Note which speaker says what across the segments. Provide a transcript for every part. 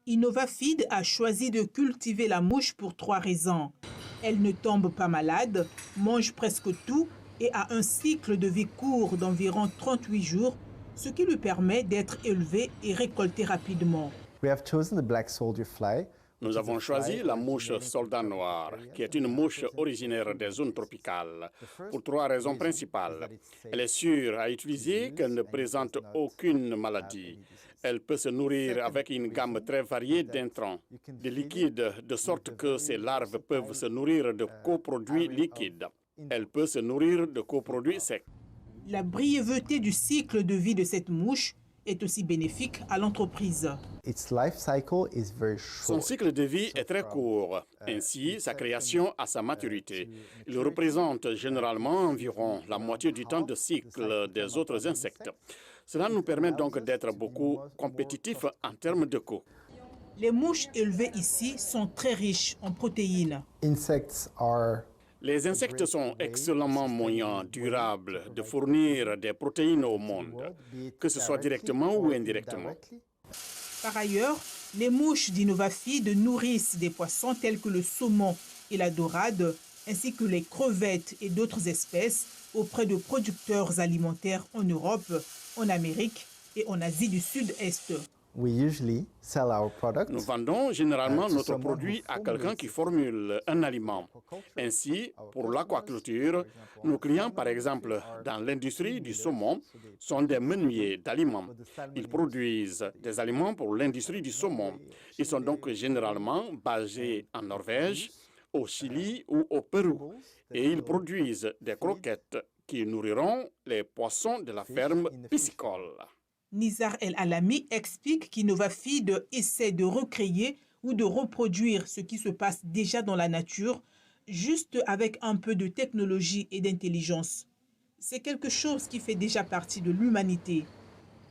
Speaker 1: Innovafeed a choisi de cultiver la mouche pour 3 raisons. Elle ne tombe pas malade, mange presque tout et a un cycle de vie court d'environ 38 jours, ce qui lui permet d'être élevée et récoltée rapidement.
Speaker 2: Nous avons choisi la mouche soldat noir, qui est une mouche originaire des zones tropicales, pour 3 raisons principales. Elle est sûre à utiliser, qu'elle ne présente aucune maladie. Elle peut se nourrir avec une gamme très variée d'intrants, de liquides, de sorte que ses larves peuvent se nourrir de coproduits liquides. Elle peut se nourrir de coproduits secs.
Speaker 1: La brièveté du cycle de vie de cette mouche est aussi bénéfique à l'entreprise.
Speaker 2: Son cycle de vie est très court, ainsi sa création à sa maturité. Il représente généralement environ la moitié du temps de cycle des autres insectes. Cela nous permet donc d'être beaucoup compétitifs en termes de coût.
Speaker 1: Les mouches élevées ici sont très riches en protéines.
Speaker 2: Les insectes sont excellemment moyens, durables, de fournir des protéines au monde, que ce soit directement ou indirectement.
Speaker 1: Par ailleurs, les mouches d'Innovafeed nourrissent des poissons tels que le saumon et la dorade, ainsi que les crevettes et d'autres espèces auprès de producteurs alimentaires en Europe, en Amérique et en Asie du Sud-Est.
Speaker 2: Nous vendons généralement notre produit à quelqu'un qui formule un aliment. Ainsi, pour l'aquaculture, nos clients, par exemple, dans l'industrie du saumon, sont des meuniers d'aliments. Ils produisent des aliments pour l'industrie du saumon. Ils sont donc généralement basés en Norvège, au Chili ou au Pérou. Et ils produisent des croquettes qui nourriront les poissons de la ferme piscicole.
Speaker 1: Nizar El Alami explique qu'Innovafeed essaie de recréer ou de reproduire ce qui se passe déjà dans la nature, juste avec un peu de technologie et d'intelligence. C'est quelque chose qui fait déjà partie de l'humanité.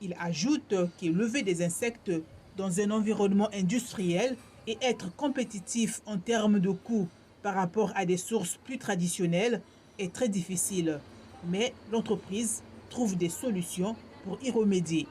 Speaker 1: Il ajoute qu'élever des insectes dans un environnement industriel et être compétitif en termes de coûts par rapport à des sources plus traditionnelles est très difficile. Mais l'entreprise trouve des solutions pour y remédier.